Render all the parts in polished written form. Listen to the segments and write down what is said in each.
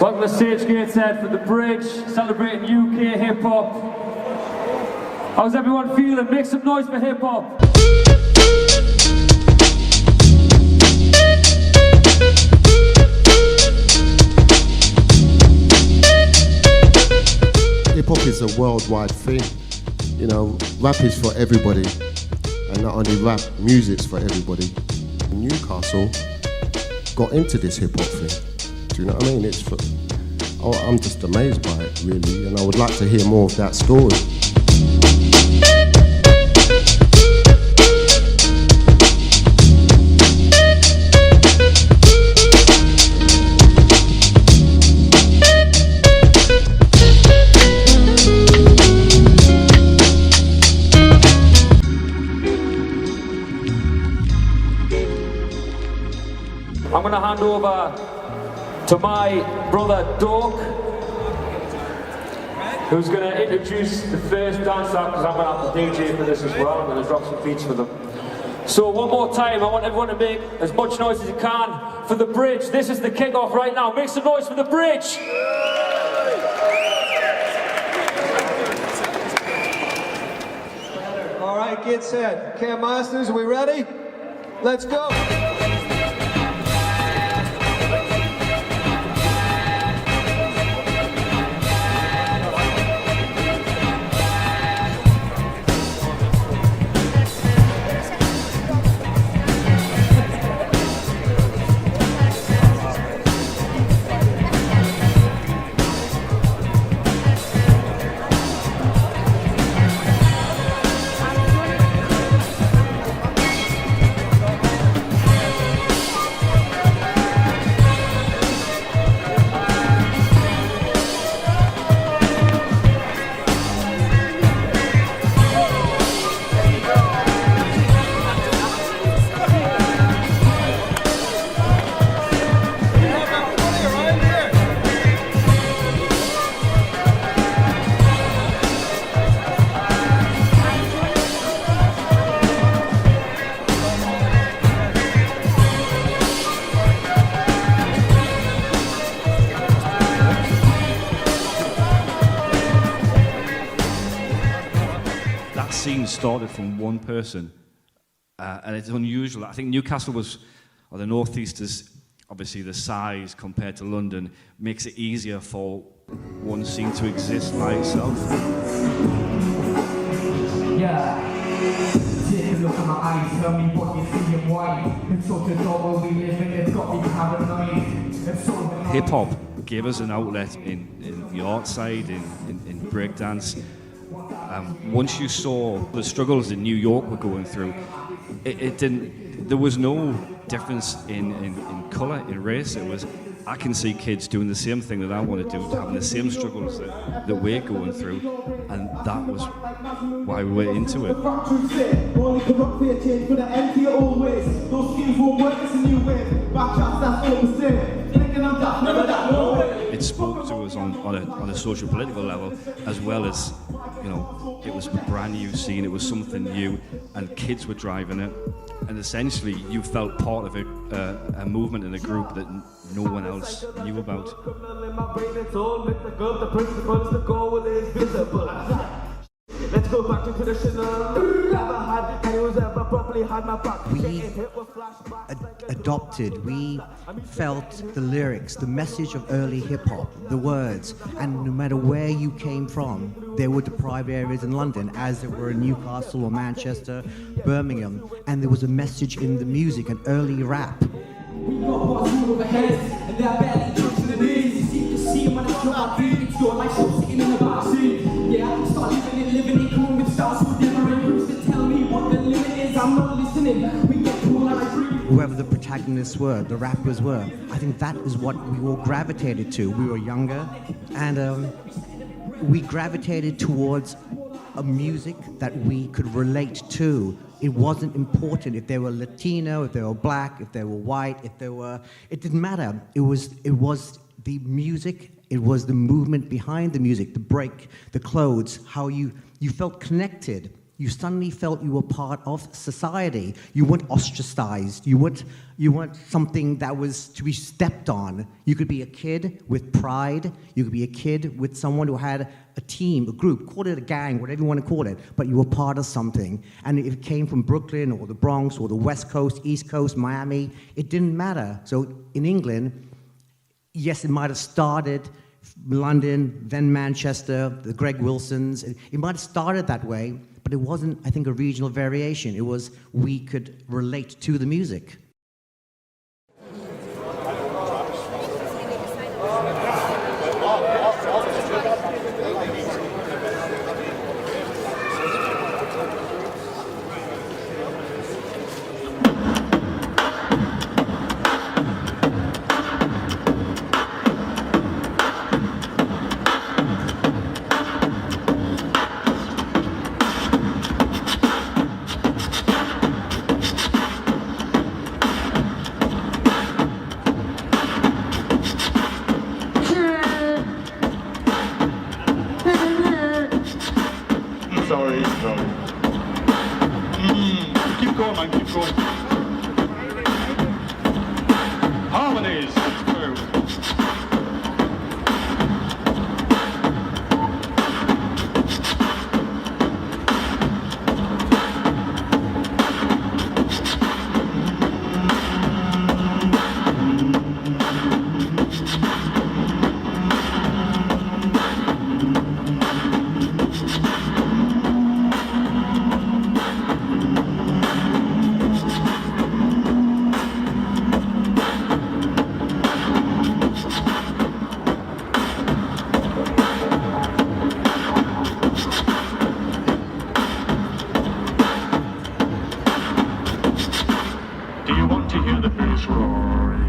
Welcome to Stage Gateshead for The Bridge, celebrating UK hip-hop. How's everyone feeling? Make some noise for hip-hop. Hip-hop is a worldwide thing. You know, rap is for everybody. And not only rap, music's for everybody. Newcastle got into this hip-hop thing. Do you know what I mean? I'm just amazed by it, really, and I would like to hear more of that story. I'm going to hand over to my brother Doug, who's going to introduce the first dance act, because I'm going to have the DJ for this as well. I'm going to drop some beats for them. So one more time, I want everyone to make as much noise as you can for The Bridge. This is the kick-off right now. Make some noise for The Bridge. All right, get set. Cam Masters, are we ready? Let's go. Scene started from one person, and it's unusual. I think Newcastle or the North East is obviously the size compared to London makes it easier for one scene to exist by itself. Yeah. Take a look at my eyes, tell me what you see and why. It's such a double we live in, it's got me paranoid. Hip hop gave us an outlet in the art side, in breakdance. Once you saw the struggles in New York were going through, it didn't. There was no difference in colour, in race. It was, I can see kids doing the same thing that I want to do, having the same struggles that we're going through, and that was why we were into it. It spoke to us on a social political level, as well as, you know, it was a brand new scene, it was something new, and kids were driving it, and essentially you felt part of a movement in a group that no one else knew about. Let's go back to traditional. We adopted, we felt the lyrics, the message of early hip-hop, the words, and no matter where you came from, there were deprived areas in London, as there were in Newcastle or Manchester, Birmingham, and there was a message in the music, an early rap. We got bars all over heads, and they're barely touching the knees. You seem to see them when I drop my beat, it's your life, so sitting in the backseat. Yeah, start living it, cool with stars who never improves to tell me what the limit is. I'm not listening, we get cool and I breathe. Whoever the protagonists were, the rappers were, I think that is what we all gravitated to. We were younger, and we gravitated towards a music that we could relate to. It wasn't important if they were Latino, if they were black, if they were white, it didn't matter. It was the music, it was the movement behind the music, the break, the clothes, how you felt connected. you suddenly felt you were part of society. You weren't ostracized. You weren't something that was to be stepped on. You could be a kid with pride. You could be a kid with someone who had a team, a group, call it a gang, whatever you want to call it, but you were part of something. And if it came from Brooklyn or the Bronx or the West Coast, East Coast, Miami, it didn't matter. So in England, yes, it might have started London, then Manchester, the Greg Wilsons. It might have started that way, but it wasn't, I think, a regional variation. It was we could relate to the music. Sorry. Keep going, man, keep going. Harmonies. Do you want to hear the bass roaring?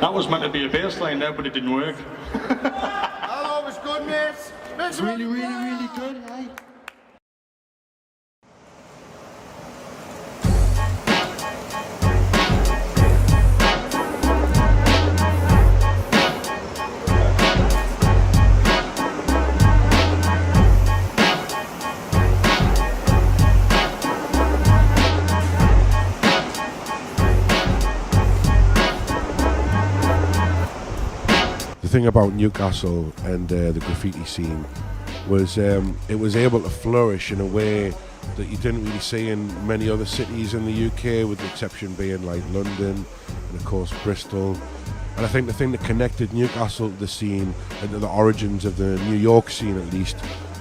That was meant to be a bass line there, but it didn't work. Hello, it's good, mates. It's really, really, really good, eh? The thing about Newcastle and the graffiti scene was it was able to flourish in a way that you didn't really see in many other cities in the UK, with the exception being like London and of course Bristol. And I think the thing that connected Newcastle to the scene and to the origins of the New York scene at least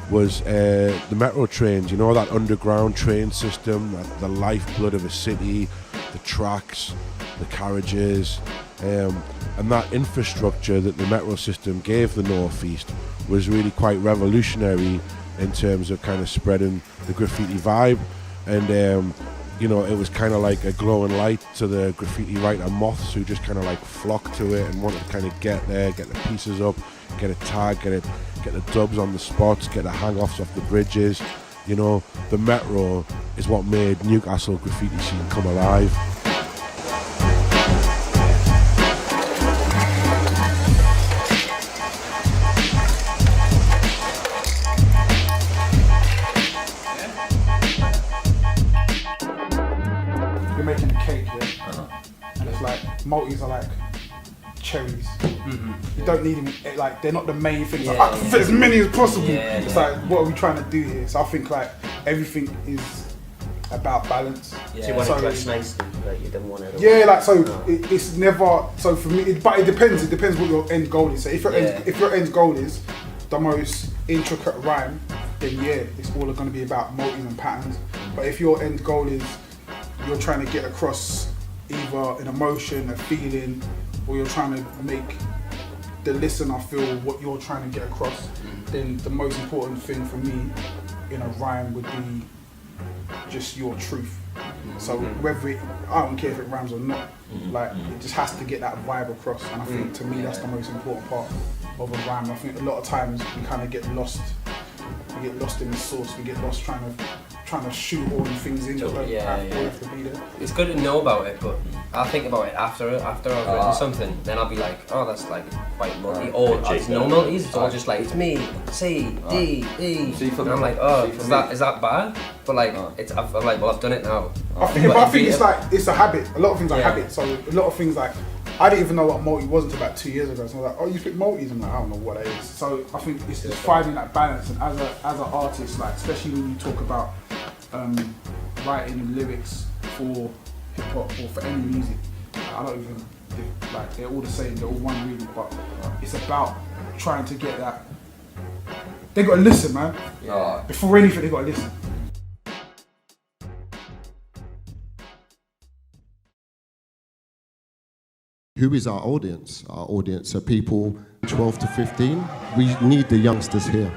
was the metro trains, you know, that underground train system, the lifeblood of a city, the tracks, the carriages, and that infrastructure that the metro system gave the Northeast was really quite revolutionary in terms of kind of spreading the graffiti vibe. And you know, it was kind of like a glowing light to the graffiti writer moths who just kind of like flocked to it and wanted to kind of get there, get the pieces up, get a tag, get the dubs on the spots, get the hang-offs off the bridges. You know, the metro is what made Newcastle graffiti scene come alive. You're making a cake, yeah? And it's like, multis are like cherries. You don't need them, like, they're not the main thing. Like, I can fit as many as possible. It's like, what are we trying to do here? So I think like everything is about balance. So you want to dress nicely, like you don't want to. Yeah, like so it's never, so for me, but it depends what your end goal is. So if your end goal is the most intricate rhyme, then yeah, it's all going to be about motives and patterns. But if your end goal is you're trying to get across either an emotion, a feeling, or you're trying to make the listener feel what you're trying to get across, then the most important thing for me in a rhyme would be just your truth. So whether I don't care if it rhymes or not, like it just has to get that vibe across. And I think to me that's the most important part of a rhyme. I think a lot of times we kind of get lost. We get lost in the source. We get lost trying to shoehorn things in that don't have to be there. It's good to know about it, but I'll think about it after I've written something. Then I'll be like, oh, that's like quite multi. Or it's no multis. It's all just like it's me, C, D, E. And I'm like, oh, is that bad? But like, I'm like, well, I've done it now. I think it's like it's a habit. A lot of things are habits. So a lot of things like I didn't even know what multi was until about 2 years ago. So I was like, oh, you pick multis? I'm like, I don't know what it is. So I think it's just finding that balance. And as an artist, like especially when you talk about writing lyrics for hip hop or for any music, I don't even like they're all the same. They're all one really, but it's about trying to get that. They got to listen, man. Yeah. Before anything, they got to listen. Who is our audience? Our audience are people 12 to 15. We need the youngsters here.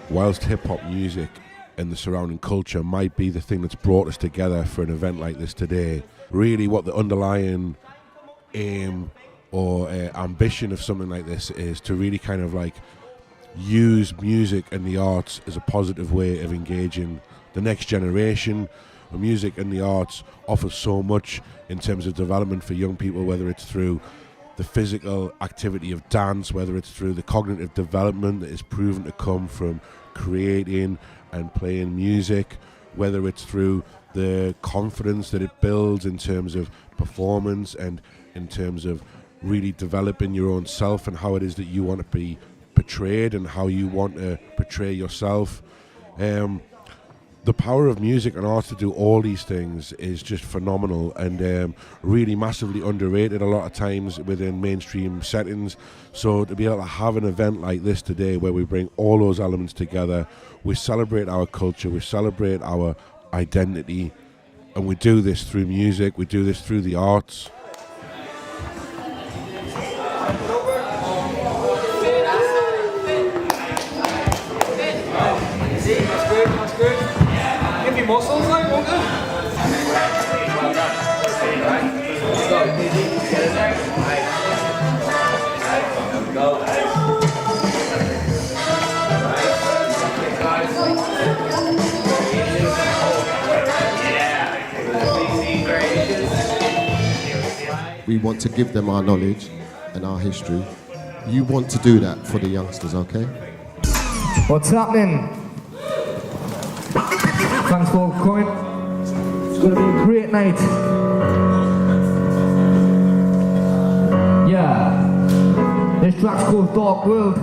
Whilst hip-hop music and the surrounding culture might be the thing that's brought us together for an event like this today, really what the underlying aim or ambition of something like this is to really kind of like use music and the arts as a positive way of engaging the next generation. Music and the arts offer so much in terms of development for young people, whether it's through the physical activity of dance, whether it's through the cognitive development that is proven to come from creating and playing music, whether it's through the confidence that it builds in terms of performance and in terms of really developing your own self and how it is that you want to be portrayed and how you want to portray yourself. The power of music and art to do all these things is just phenomenal and really massively underrated a lot of times within mainstream settings. So to be able to have an event like this today where we bring all those elements together, we celebrate our culture, we celebrate our identity, and we do this through music, we do this through the arts. That's good. Give me muscles, like, won't you? We want to give them our knowledge and our history. You want to do that for the youngsters, okay? What's happening? Thanks for coming. It's going to be a great night. Yeah. This track's called Dark World.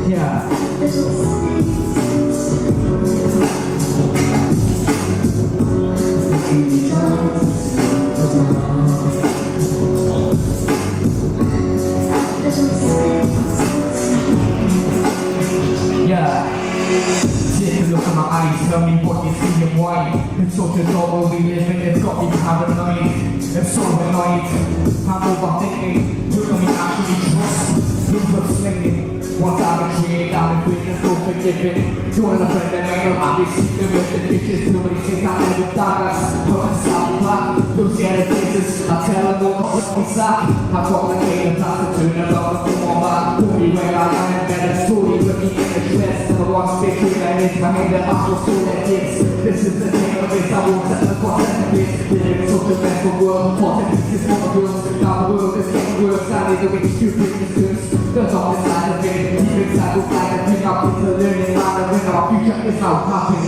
Yeah. Take a look at my eyes, tell me what you see and why. It's such a double we live in, it's got me paranoid. It's so annoyed, I'm overthinking. Who can we actually trust? Look for slinging. Once I've been created, I've been waiting, so forgiving. Joining a friend and I I'll be sleeping with the bitches. Nobody thinks I live with daggers. Put a stop back, those scared faces. I tell them all what's inside. I talk like a prostitute and love to come on back. Put me where I am and better story with me in the dress. Never once speaking and it's behind the house for so that kids. This is the thing of this, I won't set the cross at the base. Living so the best of world, important pieces for the girls. Now the world is getting worse, I need to make stupid mistakes. There's all inside of me. Deep inside the flag and pick up into learning line and when our future is now happening.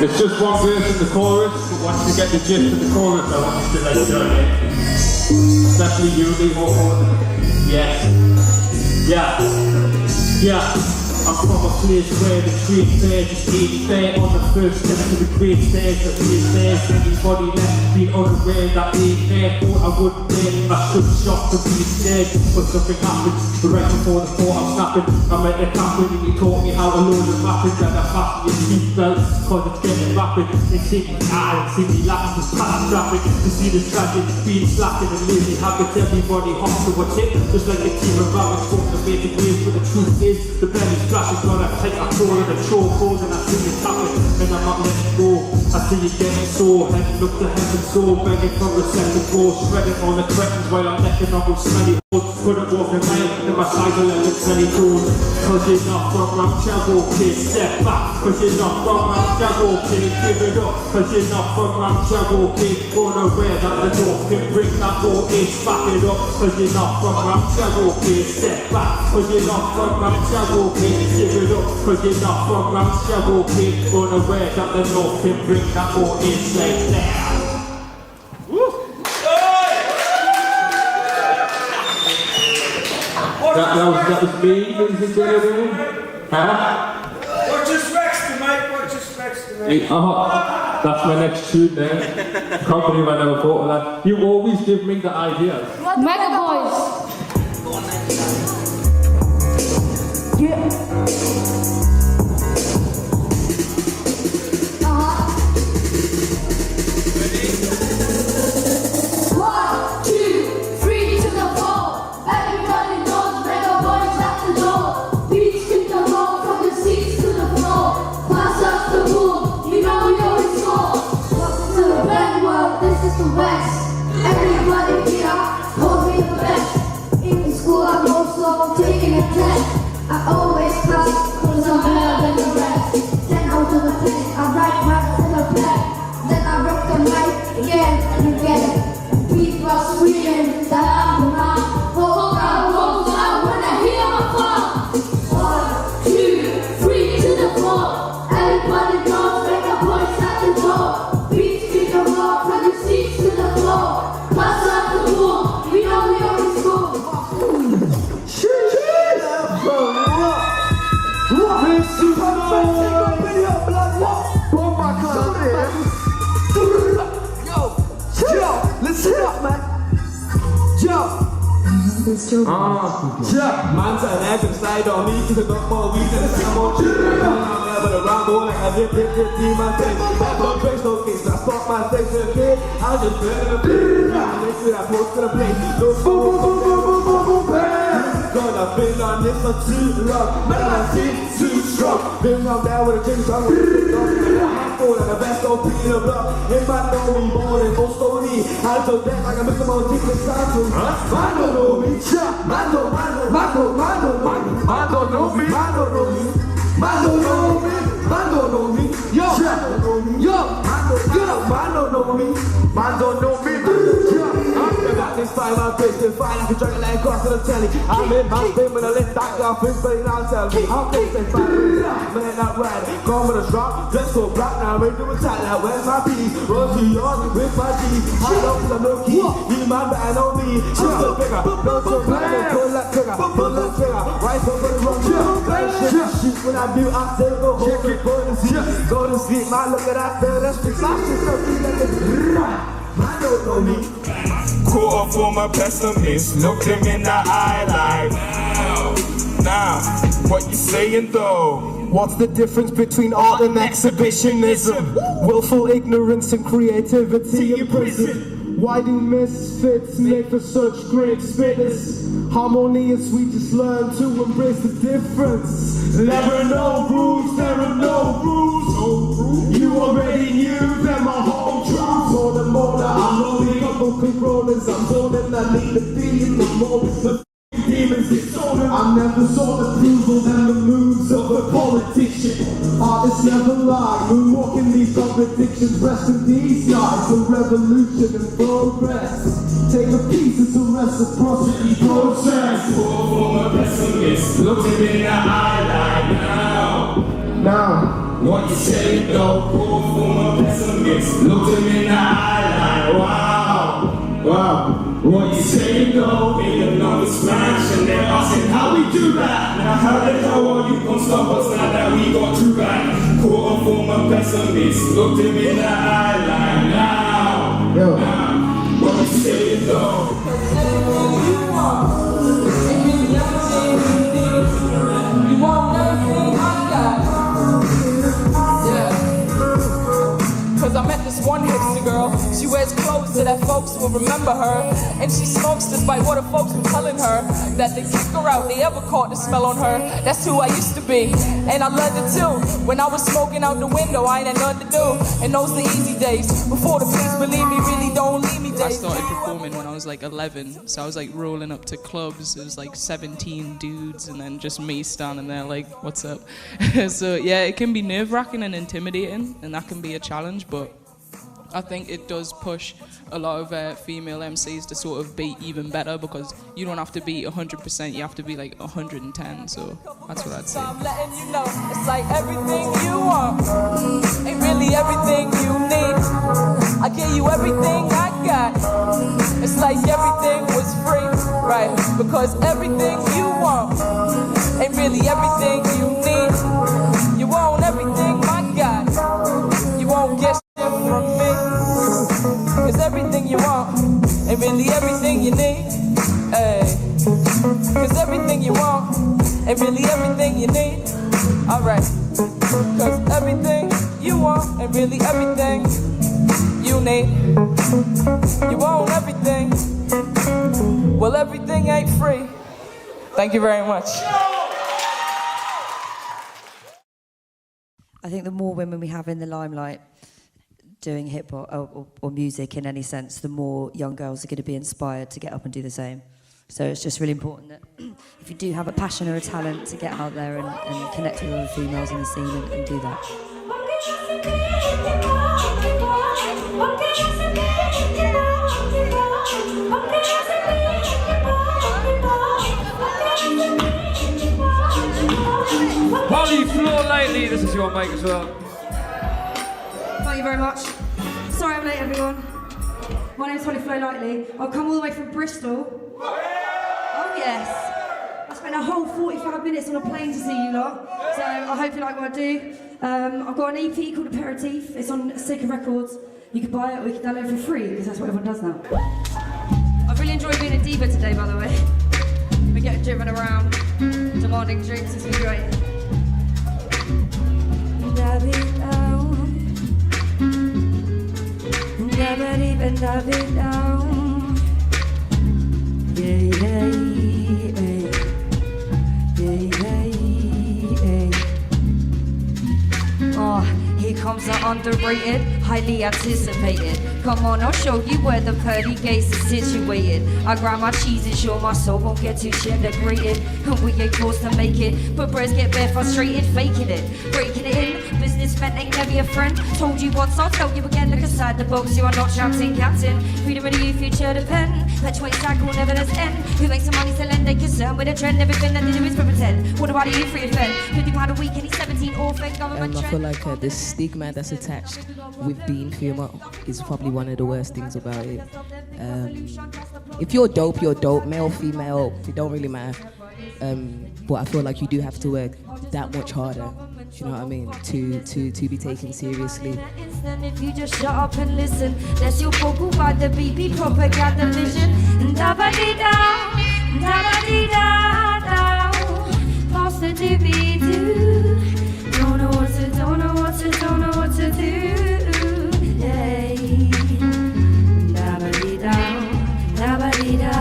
It's just one verse in the chorus, but once you get the gist of the chorus, I want you to let it go. Especially you, Lee Hawthorne. Yes. Yeah. Yeah. I'm from a place where the street fair just ain't fair. On the first step to the great stairs, the real stairs. Anybody left being unaware that ain't fair. Thought I wouldn't dare, I stood shocked to be scared. But something happened, right before the thought I'm snapping. I met the captain and he taught me how to load the rapping. Then I fastened your seatbelt, cause it's getting rapid. They see me eye, see me laughing, just past traffic. To see the tragic speed slacking and lazy habits. Everybody hops to what's hit, just like a team of rabbits. Talking to making waves, but the truth is, the belly's flashing. Gonna take a call and a chokehold, and I see you tapping, and I'm not letting go. I see you getting sore, heading up to heaven sore, begging for a second floor, shredding on the curtains while I'm necking on with smelly holes. Couldn't walk a mile in my cycle and it's many toes. Cause you're not from Ramjago, kid, step back. Cause you're not from Ramjago, kid, give it up. Cause you're not from Ramjago, kid, unaware that the north can bring that old age, back it up. Cause you're not from Ramjago, kid, step back. Cause you're not from Ramjago, kid, give it up. Cause you're not from Ramjago, kid, unaware that the north can bring that old age like that. That was me, ladies and gentlemen. Huh? Watch us next, mate. Watch us next, mate. That's my next tune there. Can't believe I never thought of that. You always give me the ideas. Mega Boys. Yeah. Everybody here, hold me the best. In school I'm also taking a test. I always pass, cause I'm better than the rest. 10 out of the 10, I write raps in a pen. Then I rock the mic again, you get it. People are screaming that I'm the man. Oh, I wanna hear my phone. 1, 2, 3 to the floor. Everybody knows, make a voice at the door. Beats kick them off, from the seats to the floor. Pass out the wall, we know we always go. Listen up, man. Yo. Man's an action side on me, cause I got more weed than I'm more cheap. I'm never around, boy, like I dip, my thing. That one trace, no case, I stop my things to the kid. I just better to play. Next to that post to the play. No boom, gonna been on this for too long. Man, I see too strong. Been on there with a king song. I'm the best old pick in the block. If I know me more than most story, I'll do that like I miss them on tickets. Man don't know me. Man don't know me. Man don't know me. Man don't know me. Yo, man don't know me. Man don't know me. Got this fire, my bitch, this fire like a dragon like across to the telly. I'm in my spin when I let that guy fist, but he now tell me how they say fire. Man, not right. Come with a strong, dress so black, now I'm ready to retire. Now where's my piece? Run to yours with my G. I don't feel no key. He my man on me. I'm the bigger. Don't you blind, pull that trigger. Pull that trigger. Right so for the run. Shit, when I do, I say go home and go to sleep. Go to sleep, man, look at that girl. That's the class. Man don't know me. Caught up for my pessimist, looked him in the eye like, now, what you saying though? What's the difference between art and exhibitionism? Willful ignorance and creativity in prison. Why do misfits make for such great spitters? Harmonious, we just learn to embrace the difference. There are no rules, there are no rules. You already knew them, my home truth. More that I'm rolling up on controllers. I'm holding, I need to be in the moment. The demons disorder. I never saw approval and the moves of a politician. Artists never lie, moonwalking these contradictions. Rest in peace, guys, the revolution in progress. Take a piece, it's a reciprocity process. Caught for my pessimist, looked him in the eye like, now. What you say though, caught for my pessimist, looked him in the eye like, wow. What you saying though, in another splash, and they're asking how we do that. Now how the hell are you gonna stop us now that we got through that? Caught a former pessimist, looked him in the eye like now, what you saying though? You want everything I got. Yeah. Cause I met this one hipster girl. She wears clothes so that folks will remember her. And she smokes despite what her folks were telling her. That they kick her out, they ever caught the smell on her. That's who I used to be, and I loved it too. When I was smoking out the window, I ain't had nothing to do. And those the easy days, before the police believe me, really don't leave me days. I started performing when I was like 11, so I was like rolling up to clubs. It was like 17 dudes and then just me standing there like, what's up? So yeah, it can be nerve-wracking and intimidating, and that can be a challenge, but I think it does push a lot of female MCs to sort of be even better, because you don't have to be 100%, you have to be like 110, so that's what I'd say. I'm letting you know, it's like everything you want ain't really everything you need. I give you everything I got. It's like everything was free, right? Because everything you want ain't really everything you need. You want everything I got. You won't get shit from me. Cause everything you want ain't really everything you need. Ay. Cause everything you want ain't really everything you need. Alright. Cause everything you want ain't really everything you need. You want everything. Well, everything ain't free. Thank you very much. I think the more women we have in the limelight doing hip hop or music in any sense, the more young girls are going to be inspired to get up and do the same. So it's just really important that if you do have a passion or a talent, to get out there and connect with other females in the scene and do that. While you floor lately, this is your mic as well. Thank you very much. Sorry I'm late, everyone. My name's Holly Flow Lightly. I've come all the way from Bristol. Oh yes. I spent a whole 45 minutes on a plane to see you lot. So I hope you like what I do. I've got an EP called Aperitif. It's on Sika Records. You can buy it or you can download it for free, because that's what everyone does now. I've really enjoyed being a diva today, by the way. We're getting driven around, demanding drinks. It's been great. Never even love it down. Yeah, yeah, yeah, yeah. Oh, here comes the underrated, highly anticipated. Come on, I'll show you where the pearly gates are situated. I grind my cheese and sure my soul won't get too celebrated. And we ain't forced to make it, but bros get bare frustrated, faking it, breaking it in. Businessmen ain't never your friend. Told you once, I'll tell you again. Look inside the box, you are not champion captain. Freedom of you, future depend. Perpetuate cycle, never does end. Who makes the money selling? They concerned with the trend. Everything that they do is for pretend. What about you, free offend? £50 a week and he's 17, all fake government I feel like the stigma that's attached with being female is probably one of the worst things about it. If you're dope, you're dope. Male, female, it don't really matter. But I feel like you do have to work that much harder. Do you know what I mean? To be taken seriously. If you just shut up and listen, that's your vocal by the BB propaganda vision. Da-ba-dee-da, da-ba-dee-da-da. Pass the doobie-doo. Don't know what to, don't know what to, don't know what to do. Hey. Da-ba-dee-da, da-ba-dee-da.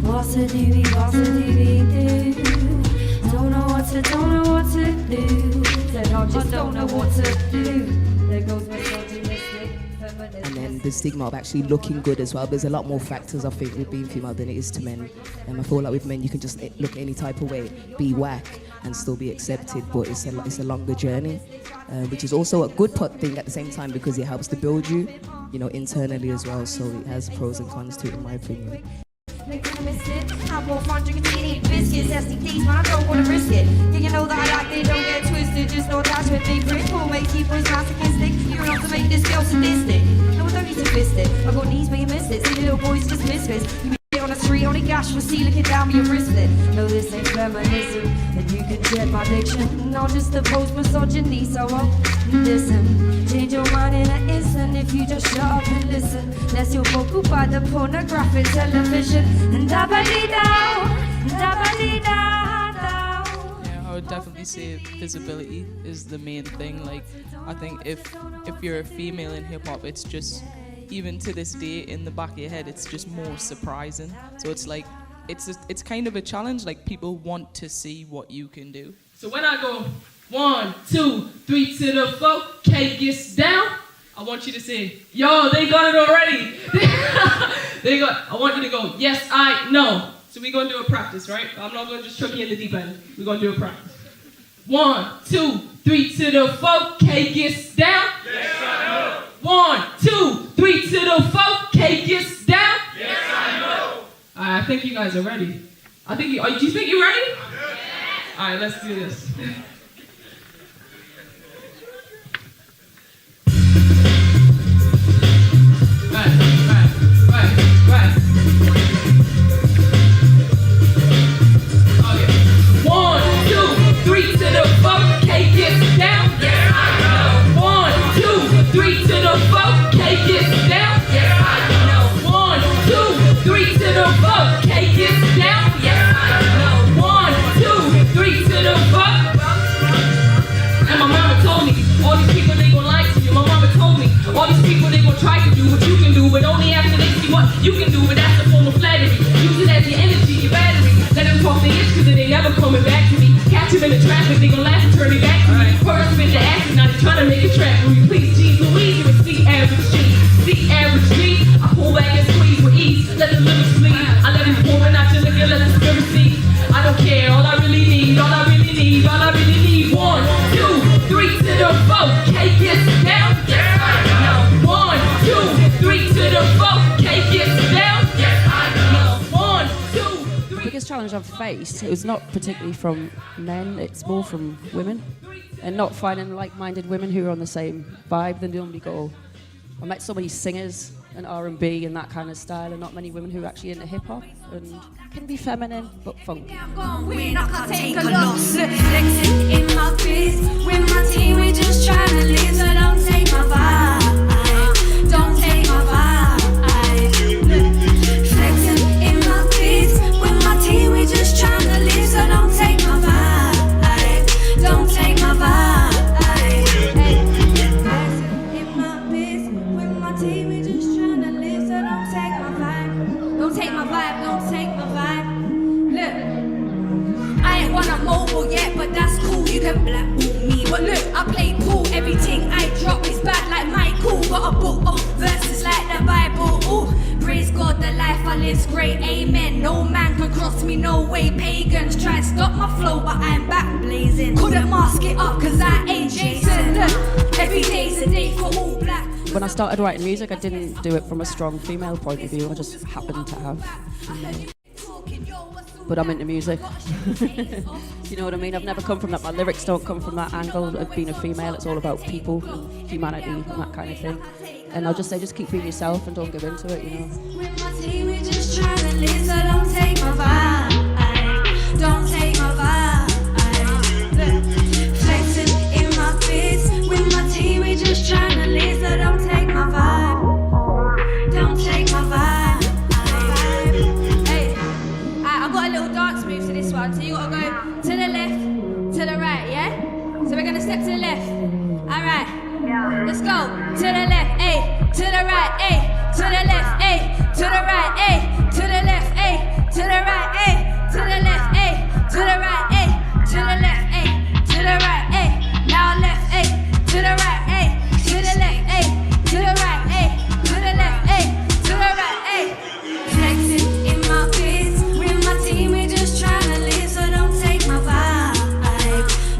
Pass the doobie, pass the doobie-doo. Don't know what to, don't know what to do. Said I just don't know what to do. There goes misogynistic, feminist. And then the stigma of actually looking good as well. There's a lot more factors, I think, with being female than it is to men. And I feel like with men, you can just look any type of way, be whack, and still be accepted. But it's a longer journey, which is also a good thing at the same time, because it helps to build you, internally as well. So it has pros and cons to it, in my opinion. I'm more fun drinking tea, eating biscuits, STDs, man, I don't wanna risk it. Yeah, you know that I like it, don't get twisted, just no attachment, big brick, who makes you boys masochistic. You're enough to make this girl sadistic. No, it's only twisted fisted. I got knees where you missed it. See little boys just misfits. You be on the street on the gash for see looking down with your wristlet. No, this ain't feminism, and you can check my diction. Not just the post misogyny, so I'll listen. Change your mind in an instant if you just shut up and listen. Lest you're vocal by the pornographic television. And dabba-dee down, dabba-dee down, down. Yeah, I would definitely say visibility is the main thing. Like, I think if you're a female in hip hop, it's just, even to this day, in the back of your head, it's just more surprising. So it's like, it's kind of a challenge. Like, people want to see what you can do. So when I go 1, 2, 3 to the 4, K gets down, I want you to say, yo, they got it already. I want you to go, yes, I know. So we're going to do a practice, right? I'm not going to just chuck you in the deep end. We're going to do a practice. 1, 2, 3 to the 4, K gets down. Yes, I know. 1, 2, 3 to the 4, K gets down. Yes, I know. I think you guys are ready. Do you think you're ready? Yeah. All right, let's do this. Right. Okay. 1, 2, 3 to the 4, K gets down. Yes, I know. 1, 2, 3 to the 4, K gets down. Yes, I know. 1, 2, 3 to the 4, K gets down. Yes, I know. 1, 2, 3 to the 4. And my mama told me, all these people they gon' lie to you. My mama told me, all these people they gon' try to do what you can do, but only after they see what you can do. But that's a form of flattery. Use it as your energy, your battery. Let them talk their ish, cause they ain't never coming back to me. Catch them in the traffic, they gon' laugh and turn it back to me. First spin the action, now they tryna make a track. Will you please, G's Louise, you would see average G. See average G, I pull back and squeeze with ease. Let the lyrics bleed, I let it pour and out your liquor, let the spirit see. I don't care, all I really need. 1, 2, 3 to the 4, K gets down. Yes, I know. 1, 2, 3 to the 4, K gets down. Yes, I know. 1, 2, 3. The biggest challenge I've faced, it was not particularly from men, it's more from women. And not finding like-minded women who are on the same vibe. They normally go, I met so many singers and R&B and that kind of style, and not many women who are actually into hip-hop and can be feminine but funky. Win, I can't take a loss. Flexing in my fist with my team, we just tryna live. So don't take my vibe, don't take my vibe. Flexing in my fist with my team, we just tryna live. So don't take my vibe, don't take my vibe. Flexing in my fist with my team, we just tryna live. So don't take my vibe, don't take my vibe, don't take my vibe. Look, I ain't wanna mobile yet, but that's cool, you can blackball me. But look, I play pool, everything I drop is back like Michael. Got a book of verses like the Bible. Ooh, praise God, the life I live's great, amen. No man can cross me, no way. Pagans try to stop my flow, but I'm back blazing. Couldn't mask it up, cause I ain't Jason. Look, every day's a day for all black. When I started writing music, I didn't do it from a strong female point of view. I just happened to have female. But I'm into music. You know what I mean? I've never come from that. My lyrics don't come from that angle of being a female. It's all about people, and humanity, and that kind of thing. And I'll just say, just keep being yourself and don't give into it, you know. With my team, we just tryna live, so don't take my vibe. Don't take my vibe. Flexing in my fist. With my team, we just tryna live, so don't take my vibe. Don't take my vibe. I've got a little dance move to this one, so you gotta go to the left, to the right, yeah? So we're gonna step to the left. Alright, let's go. To the left, A, to the right, A, to the left, A, to the right, A, to the left, A, to the right, A, to the left, A, to the right, A, to the left, A, to the right, A. Now left, A, to the right, A, to the left, A, to the right, A, to the left, A, to the right, A. Flexing in my fist. Team, we just tryna live, so don't take my vibe.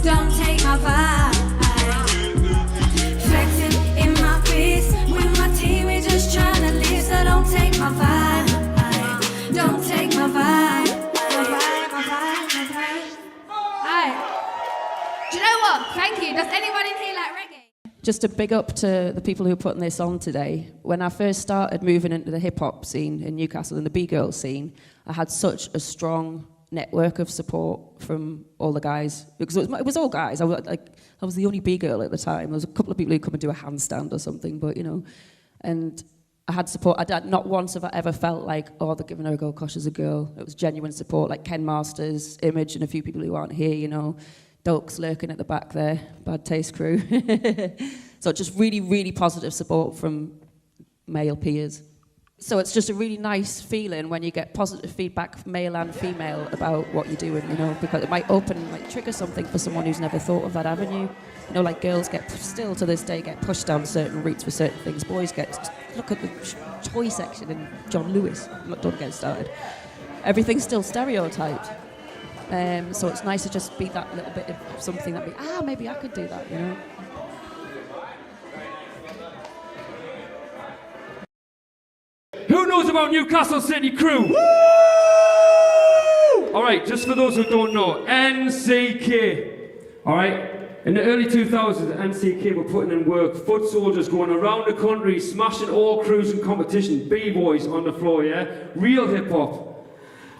Don't take my vibe. Flexing in my fist. With my team, we just tryna live, so don't take my vibe. Don't take my vibe. My vibe. Alright. Do you know what? Thank you. Does anyone in here like reggae? just a big up to the people who are putting this on today. When I first started moving into the hip-hop scene in Newcastle and the B-girl scene, I had such a strong network of support from all the guys, because it was all guys. I was the only B-girl at the time. There was a couple of people who come and do a handstand or something, but, you know, and I had support. Not once have I ever felt like, oh, they're giving her a go because she's a girl. It was genuine support, like Ken Masters, Image, and a few people who aren't here, you know. Dokes lurking at the back there, Bad Taste crew. So just really, really positive support from male peers. So it's just a really nice feeling when you get positive feedback, male and female, about what you're doing, you know, because it might trigger something for someone who's never thought of that avenue. You know, like girls still to this day get pushed down certain routes for certain things. Boys look at the toy section in John Lewis. Don't get started. Everything's still stereotyped. So it's nice to just be that little bit of something that maybe I could do that, you know. Who knows about Newcastle City Crew? Woo! All right, just for those who don't know, NCK. All right, in the early 2000s, NCK were putting in work, foot soldiers going around the country, smashing all crews and competition, B-boys on the floor, yeah? Real hip-hop.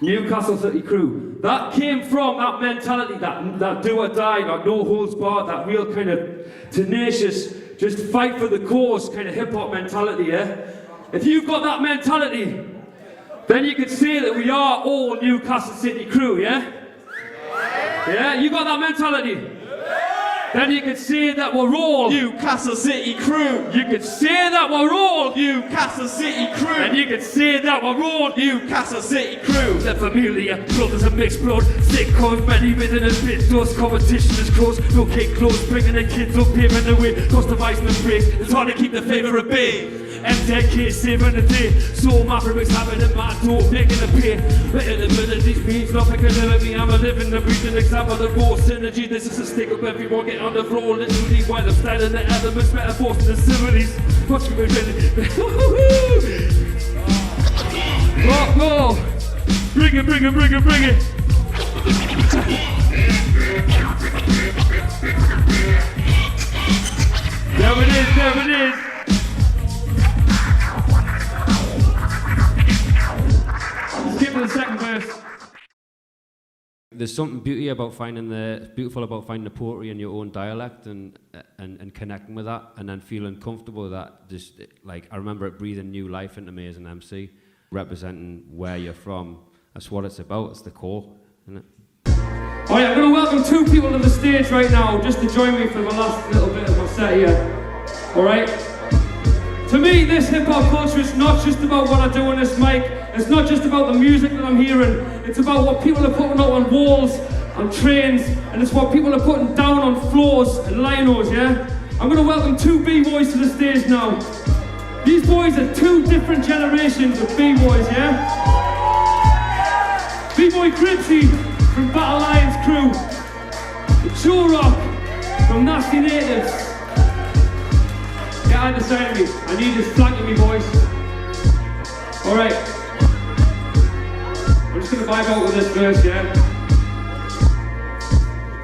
Newcastle City Crew. That came from that mentality, that do or die, that no holds barred, that real kind of tenacious, just fight for the cause kind of hip-hop mentality, yeah? If you've got that mentality, then you could say that we are all Newcastle City Crew, yeah? Yeah, you got that mentality? Then you could say that we're all Newcastle City Crew. You could say that we're all Newcastle City Crew. And you could say that we're all Newcastle City Crew. The familiar, brothers of mixed blood, sick cause, many within a bit dust, competition is close, no cake close, bringing the kids up, paving the way, customizing the breaks, it's hard to keep the flavour at bay. MTK saving the day, soul mavericks having a mad door, making a pay. Better than melodies, means nothing can never be. I'm a living, the breathing example, the raw synergy. This is a stick up, everyone get on the floor, literally while I'm standing the elements, metaphors and the similes. Watch me ready. Go! Bring it, bring it, bring it, bring it! There it is, there it is! Skip to the second verse. There's something beautiful about finding the poetry in your own dialect and connecting with that, and then feeling comfortable with that. Just like I remember it breathing new life into me as an MC, representing where you're from. That's what it's about. It's the core, isn't it? All right, I'm going to welcome two people to the stage right now, just to join me for the last little bit of my set here. All right. To me, this hip-hop culture is not just about what I do on this mic. It's not just about the music that I'm hearing. It's about what people are putting out on walls, on trains, and it's what people are putting down on floors and linos, yeah? I'm going to welcome two B-boys to the stage now. These boys are two different generations of B-boys, yeah? B-boy Cripsy from Battle Lions Crew. Joe Rock from Nasty Natives. Get either side of me. I need this flanking me, boys. Alright. I'm just gonna vibe out with this verse, yeah?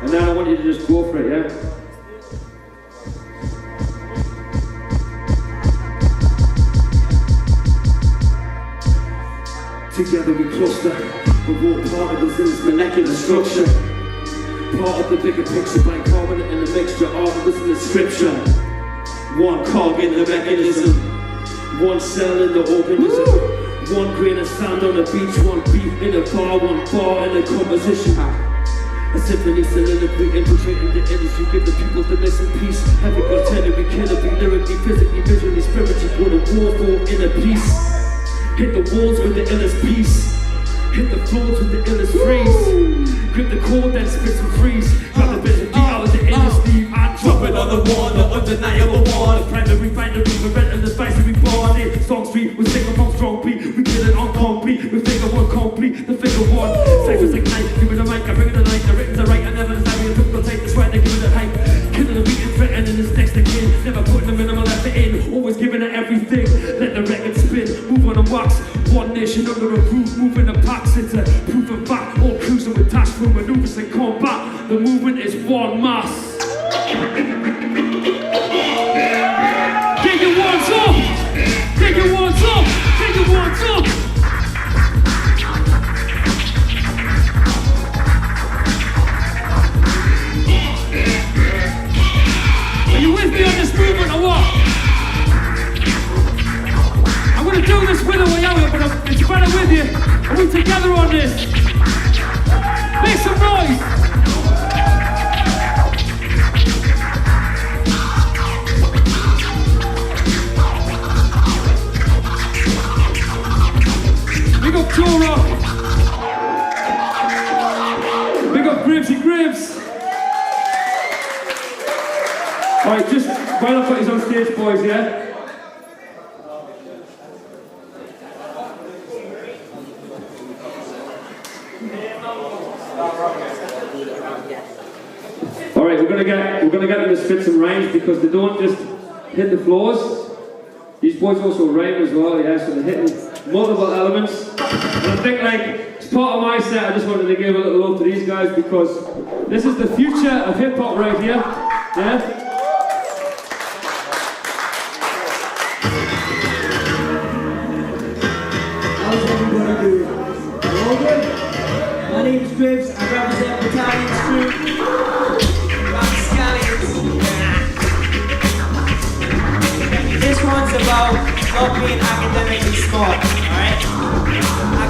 And then I want you to just go for it, yeah? Together we cluster. We're all particles in this molecular structure. Part of the bigger picture, bicarbonate and a mixture, articles in the scripture. One cog in the mechanism, one cell in the organism, one grain of sand on the beach, one beat in a bar, one bar in a composition. A symphony soliloquy infiltrating the industry, give the people the missing piece. Heavy artillery, killer, be lyrically, physically, visually, spiritually, go to war for inner peace. Hit the walls with the illest piece. Hit the floors with the illest phrase. Grip the cord, then spit some freeze. Grab the bit of beat out of the industry and drop it on the wall, the undeniable one. The primary binary, the red and the spicy, we born it. Song street, we sing on strong beat. We kill it on complete, we figure one complete, the figure one. Cyphers ignite, give it a mic, I bring it a light. The written's are right, I never savvy, the people take the sweat, they give it a hype. Killing the beat and threatening this next again. Never putting the minimal effort in, always giving it everything. Let the record spin, move on and wax. One nation under a roof, moving the packs. It's a proof of fact, all cruising with tactical maneuvers and combat. The movement is one mass. Alright, just while I've got you on stage, boys, yeah? Alright, we're gonna get them to spit some rhymes because they don't just hit the floors. These boys also rhyme as well, yeah, so they're hitting multiple elements. And I think, like, as part of my set, I just wanted to give a little love to these guys because this is the future of hip hop right here, yeah? How's everybody doing? All good? My name's Gribbs, I represent Battalion's crew. This one's about not being academically smart, alright?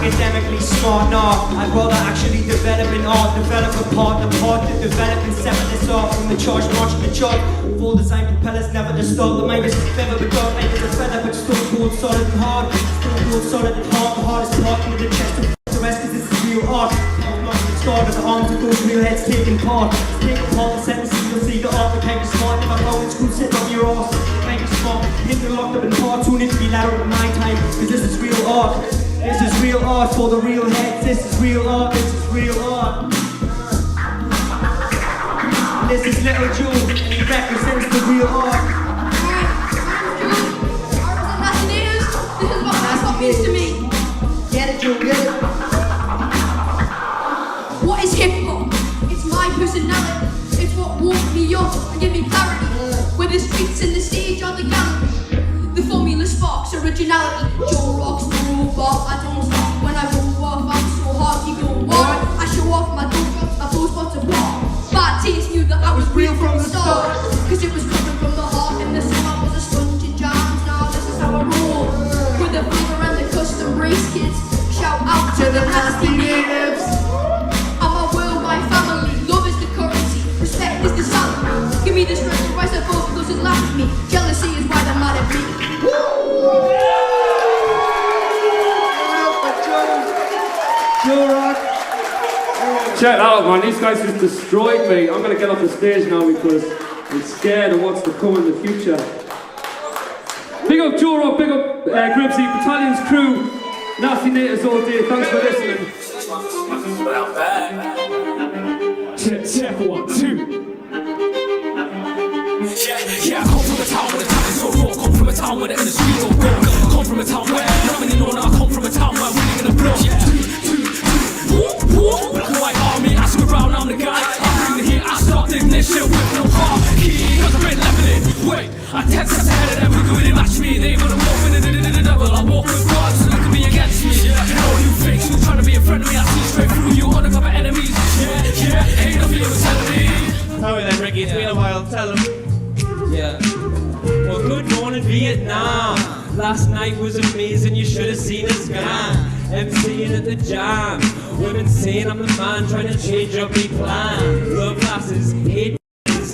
Academically smart, no. I'd rather actually develop an art, develop a part, the part that develop and separate this art from the charge, march the chart. Full design propellers, never to start. The mind is clever but dark, like it's a feather, but still cold, solid and hard. Still cold, solid and hard, the hardest part with the chest of the rest, cause this is real art. Start of the arms of those real heads taking part. Take apart the sentences, you'll see the art. The can't be smart, never go in school, sit on your ass. Can't be smart, hit the locked up in part. Tune in to be louder at my time, cause this is real art. This is real art for the real heads. This is real art, this is real art. This is Little Jewel, and he represents the real art. This is what hip-hop means to me. Get it, Jewel, get it. What is hip-hop? It's my personality. It's what woke me up and gave me clarity. Where the streets and the stage are the gallery. The formula sparks originality. Joe rocks the robot. I don't stop when I roll off. I'm so hard, keep going war. I show off my dope drops, my flow spots of war. Bad taste knew that I was real from the start. Cause it was coming from the heart and the soul. I was a sponge in jams. Now this is how I roll. With the flavor and the custom race kids. Shout out to the nasty natives. My family, love is the currency, respect is the salary. Give me the strength to rise above those who laugh at me. Jealousy is why they're mad at me. Check that out, man. These guys just destroyed me. I'm gonna get off the stage now because I'm scared of what's to come in the future. Big up Joe Rock, big up Gribbsy, Battalion's crew, Nasty Natives all day. Thanks for listening. Check 1, 2. Yeah, I come from a town where the town is so raw. Come from a town where the industry don't go. Come from a town where not many know now. I come from a town where we're gonna blow. Black and white army, I screw around, I'm the guy. I bring the heat, I start the ignition with no car key. Cause I've been leveling. Wait, I'm 10 steps ahead of them. Who can really match me? They wanna walk with the devil. I walk with God, so look at me against me. You know you think you trying to be a friend of me. I see straight through you, undercover enemies. Yeah, ain't no fear telling me. How are they, Ricky? It's been a while, tell them. Yeah. Well, good morning, Vietnam. Last night was amazing, you should have seen us gone. MCing at the jam. Women saying I'm the man trying to change up my plan. Love classes, hate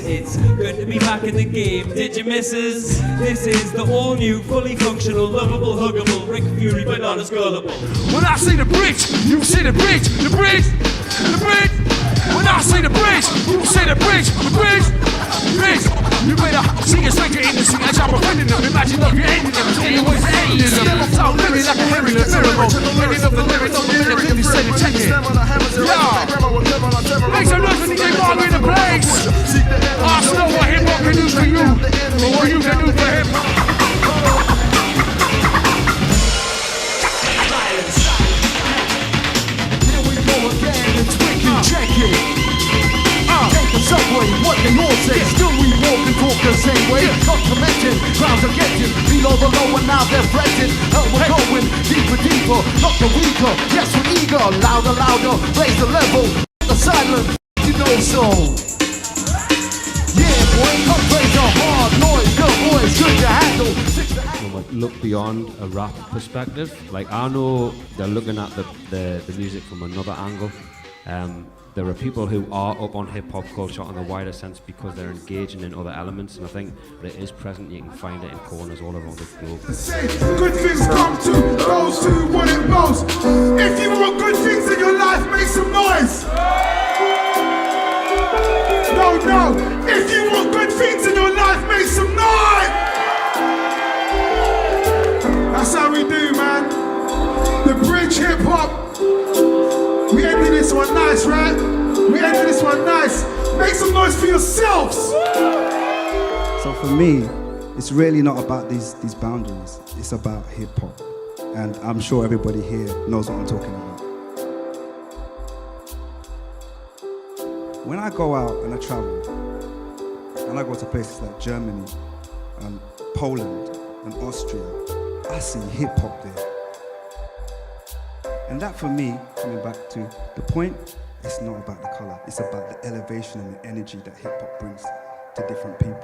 it's good to be back in the game. Did you miss us? This is the all new, fully functional, lovable, huggable Rick Fury, but not as gullible. When I say the bridge, you say the bridge, the bridge, the bridge. When I say the bridge, you say the bridge, the bridge, the bridge. You better see us like you're in the scene, as I'm offending them. Imagine love you're ending them, anyways ending them. I'm living like a Henry the miracle. Ending up the lyrics on the minute, really said it, check it. Yeah. Make some noise for DJ Marley in the place. Ask know what hip hop can do for you, or what you can do for hip hop. Here we go again, it's wicked, check it. Take the subway, what they all say. Still we walk and talk the same way. Not to mention, crowds are getting below the low and now they're fretting. We're going deeper, deeper, not the weaker. Yes, we're eager, louder, louder, raise the level. The silent, you know so. Yeah, boy, come raise a hard noise. Good boys, good to handle. Look beyond a rap perspective. Like, I know they're looking at the music from another angle. There are people who are up on hip-hop culture in the wider sense because they're engaging in other elements, and I think that it is present. You can find it in corners all around the globe. Good things come to those who want it most. If you want good things in your life, make some noise. No, if you want good things in your life, Huge hip hop. We ended this one nice, right? We ended this one nice. Make some noise for yourselves. So for me, it's really not about these boundaries. It's about hip hop. And I'm sure everybody here knows what I'm talking about. When I go out and I travel, and I go to places like Germany and Poland and Austria, I see hip hop there. And that for me, coming back to the point, it's not about the color, it's about the elevation and the energy that hip hop brings to different people.